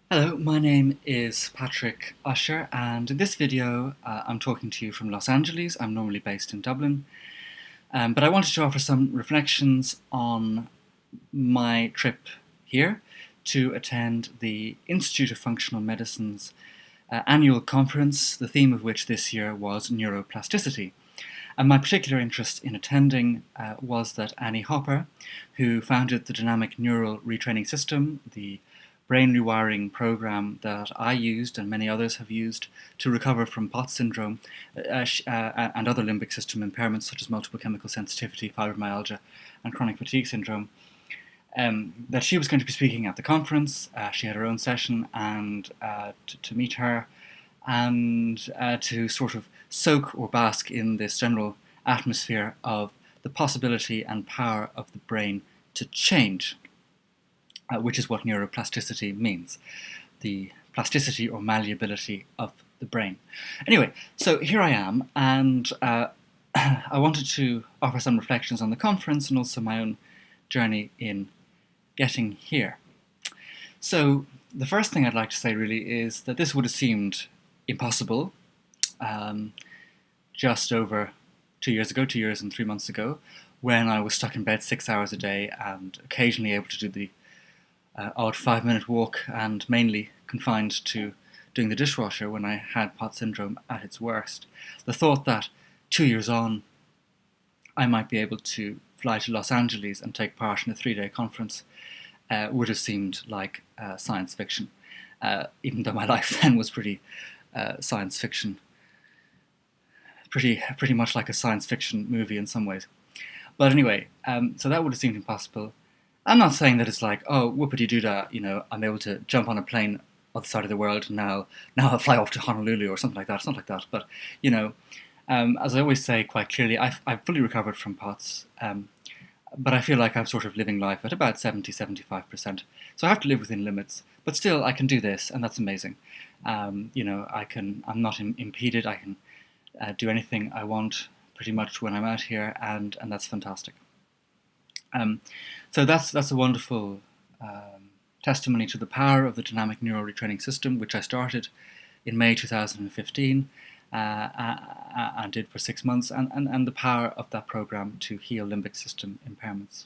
Hello, my name is Patrick Usher, and in this video I'm talking to you from Los Angeles. I'm normally based in Dublin, but I wanted to offer some reflections on my trip here to attend the Institute of Functional Medicine's annual conference, the theme of which this year was neuroplasticity. And my particular interest in attending was that Annie Harper, who founded the Dynamic Neural Retraining System, the brain rewiring program that I used and many others have used to recover from POTS syndrome and other limbic system impairments such as multiple chemical sensitivity, fibromyalgia, and chronic fatigue syndrome, that she was going to be speaking at the conference. She had her own session, and to meet her and to sort of soak or bask in this general atmosphere of the possibility and power of the brain to change, which is what neuroplasticity means, the plasticity or malleability of the brain. Anyway, so here I am, and I wanted to offer some reflections on the conference and also my own journey in getting here. So the first thing I'd like to say really is that this would have seemed impossible just over 2 years ago, 2 years and 3 months ago, when I was stuck in bed 6 hours a day and occasionally able to do the odd 5-minute walk, and mainly confined to doing the dishwasher when I had POTS syndrome at its worst. The thought that 2 years on I might be able to fly to Los Angeles and take part in a 3-day conference would have seemed like science fiction, even though my life then was pretty science fiction, pretty much like a science fiction movie in some ways. But anyway, so that would have seemed impossible. I'm not saying that it's like, oh, whoopity-doo-dah, I'm able to jump on a plane other side of the world and now I'll fly off to Honolulu or something like that. It's not like that. But, as I always say quite clearly, I've fully recovered from POTS, but I feel like I'm sort of living life at about 70-75%. So I have to live within limits, but still I can do this, and that's amazing. I'm not impeded. I can do anything I want pretty much when I'm out here, and that's fantastic. So that's a wonderful testimony to the power of the dynamic neural retraining system, which I started in May 2015 and did for 6 months, and the power of that program to heal limbic system impairments.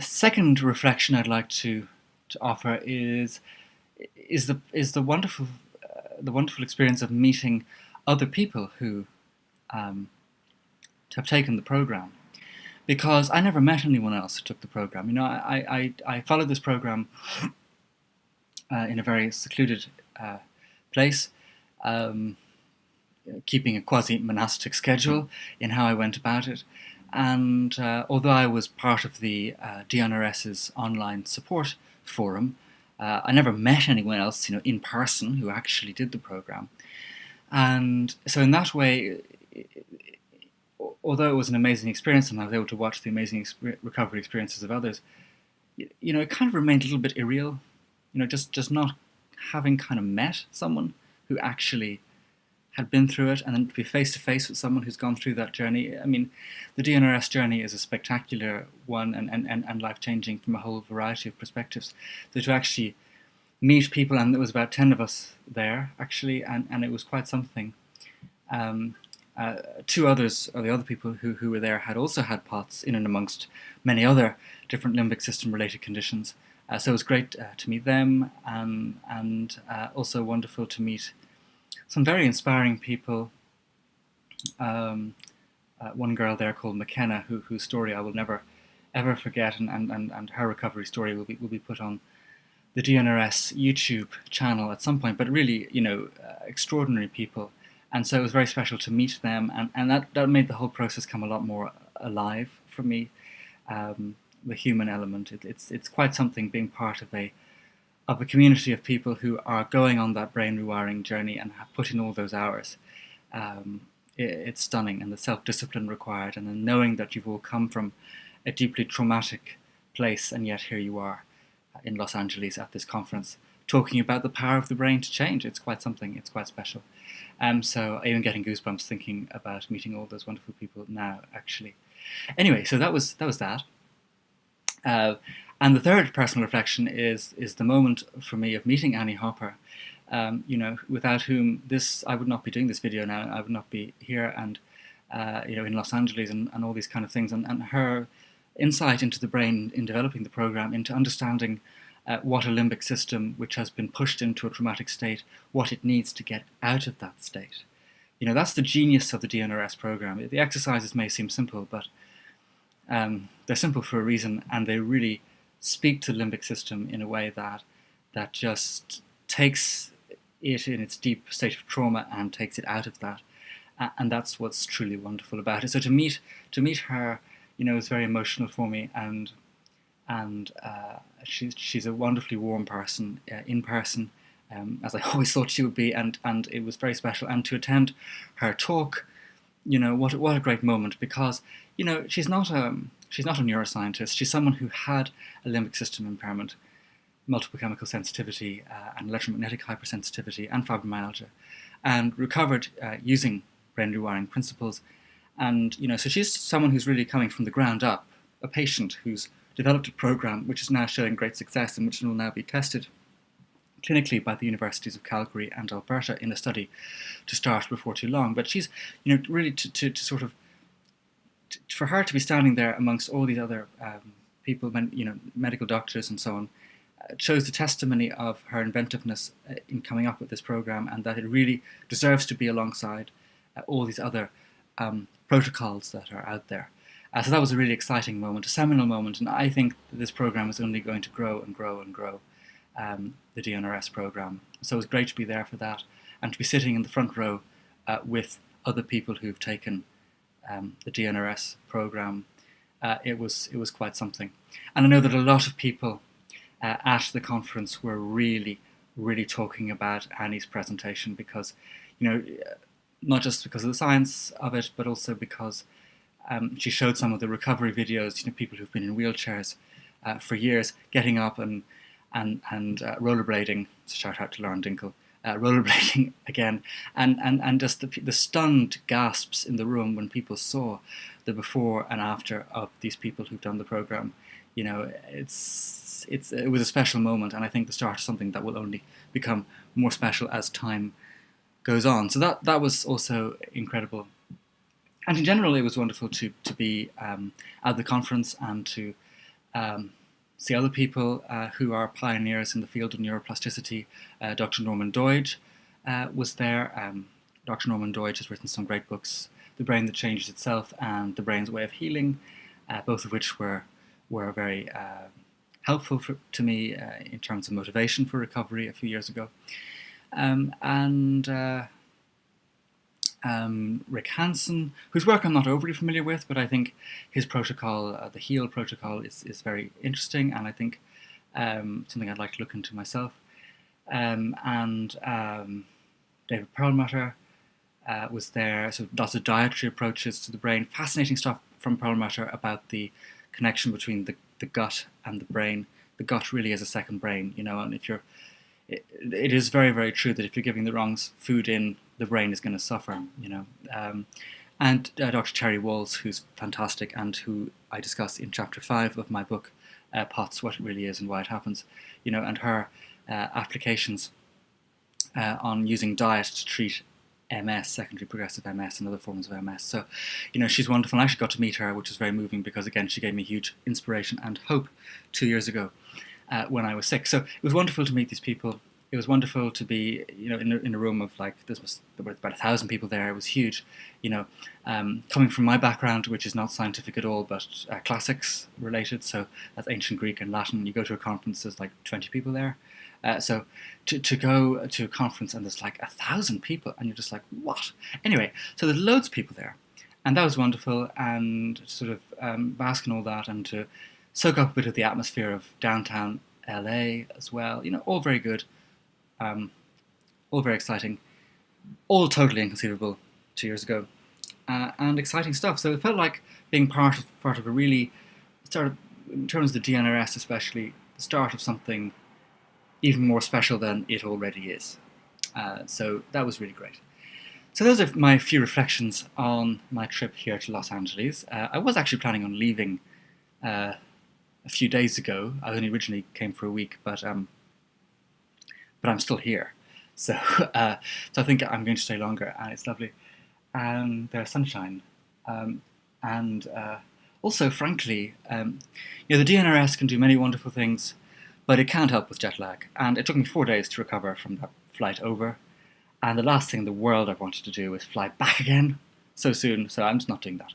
Second reflection I'd like to offer is the wonderful experience of meeting other people who have taken the program. Because I never met anyone else who took the program. I followed this program in a very secluded place, keeping a quasi-monastic schedule in how I went about it. And although I was part of the DNRS's online support forum, I never met anyone else, in person who actually did the program. And so in that way, although it was an amazing experience and I was able to watch the amazing recovery experiences of others, it kind of remained a little bit irreal, just not having kind of met someone who actually had been through it, and then to be face to face with someone who's gone through that journey. I mean, the DNRS journey is a spectacular one and life-changing from a whole variety of perspectives. So to actually meet people, and there was about 10 of us there actually, and it was quite something. Two others, or the other people who were there, had also had POTS in and amongst many other different limbic system related conditions. So it was great to meet them, and also wonderful to meet some very inspiring people. One girl there called McKenna, whose story I will never ever forget, and her recovery story will be put on the DNRS YouTube channel at some point. But really, extraordinary people. And so it was very special to meet them, and that made the whole process come a lot more alive for me. The human element, it's quite something being part of a community of people who are going on that brain rewiring journey and have put in all those hours. It's stunning, and the self-discipline required, and then knowing that you've all come from a deeply traumatic place, and yet here you are in Los Angeles at this conference, talking about the power of the brain to change. It's quite something, it's quite special. So I'm even getting goosebumps thinking about meeting all those wonderful people now, actually. Anyway, so that was that. And the third personal reflection is the moment for me of meeting Annie Harper, without whom I would not be doing this video now. I would not be here and in Los Angeles and all these kind of things. And her insight into the brain in developing the program, into understanding what a limbic system which has been pushed into a traumatic state, what it needs to get out of that state. That's the genius of the DNRS program. The exercises may seem simple, but they're simple for a reason, and they really speak to the limbic system in a way that just takes it in its deep state of trauma and takes it out of that, and that's what's truly wonderful about it. So to meet her, is very emotional for me, and she's a wonderfully warm person in person, as I always thought she would be, and it was very special. And to attend her talk, what a great moment, because she's not a neuroscientist. She's someone who had a limbic system impairment, multiple chemical sensitivity, and electromagnetic hypersensitivity, and fibromyalgia, and recovered using brain rewiring principles. And so she's someone who's really coming from the ground up, a patient who's developed a program which is now showing great success and which will now be tested clinically by the universities of Calgary and Alberta in a study to start before too long. But she's, really to sort of, for her to be standing there amongst all these other people, medical doctors and so on, shows the testimony of her inventiveness in coming up with this program, and that it really deserves to be alongside all these other protocols that are out there. So that was a really exciting moment, a seminal moment, and I think that this program is only going to grow and grow and grow, the DNRS program. So it was great to be there for that, and to be sitting in the front row with other people who've taken the DNRS program. It was quite something. And I know that a lot of people at the conference were really, really talking about Annie's presentation, because, not just because of the science of it, but also because she showed some of the recovery videos, people who've been in wheelchairs for years, getting up and rollerblading. Shout out to Lauren Dinkle. Rollerblading again, and just the stunned gasps in the room when people saw the before and after of these people who've done the program. It was a special moment, and I think the start of something that will only become more special as time goes on. So that was also incredible. And in general, it was wonderful to be at the conference and to see other people who are pioneers in the field of neuroplasticity. Dr. Norman Doidge was there. Dr. Norman Doidge has written some great books, The Brain That Changes Itself and The Brain's Way of Healing, both of which were very helpful to me in terms of motivation for recovery a few years ago. Rick Hansen, whose work I'm not overly familiar with, but I think his protocol, the HEAL protocol, is very interesting, and I think something I'd like to look into myself. David Perlmutter was there, so lots of dietary approaches to the brain. Fascinating stuff from Perlmutter about the connection between the gut and the brain. The gut really is a second brain, and if you're, it is very, very true that if you're giving the wrong food in, the brain is going to suffer, And Dr. Terry Walls, who's fantastic, and who I discuss in chapter 5 of my book, POTS, What It Really Is and Why It Happens, and her applications on using diet to treat MS, secondary progressive MS, and other forms of MS. So, she's wonderful. I actually got to meet her, which was very moving, because, again, she gave me huge inspiration and hope 2 years ago when I was sick. So it was wonderful to meet these people. It was wonderful to be, in a room of there were about 1,000 people there. It was huge, coming from my background, which is not scientific at all, but classics related. So that's ancient Greek and Latin. You go to a conference, there's like 20 people there. So to go to a conference and there's like 1,000 people, and you're just like, what? Anyway, so there's loads of people there, and that was wonderful. And sort of bask in all that, and to soak up a bit of the atmosphere of downtown LA as well. All very good. All very exciting, all totally inconceivable 2 years ago, and exciting stuff. So it felt like being part of a really in terms of the DNRS especially, the start of something even more special than it already is. So that was really great. So those are my few reflections on my trip here to Los Angeles. I was actually planning on leaving a few days ago. I only originally came for a week, but I'm still here. So so I think I'm going to stay longer, and it's lovely. And there's sunshine, and also, frankly, the DNRS can do many wonderful things, but it can't help with jet lag. And it took me 4 days to recover from that flight over. And the last thing in the world I wanted to do was fly back again so soon. So I'm just not doing that.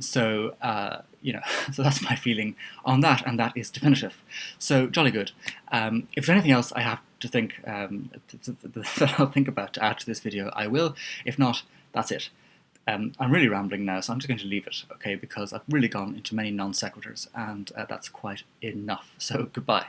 So that's my feeling on that, and that is definitive. So jolly good. If there's anything else I have to think that I'll think about to add to this video, I will. If not, that's it. I'm really rambling now, so I'm just going to leave it, okay? Because I've really gone into many non sequiturs, and that's quite enough. So goodbye.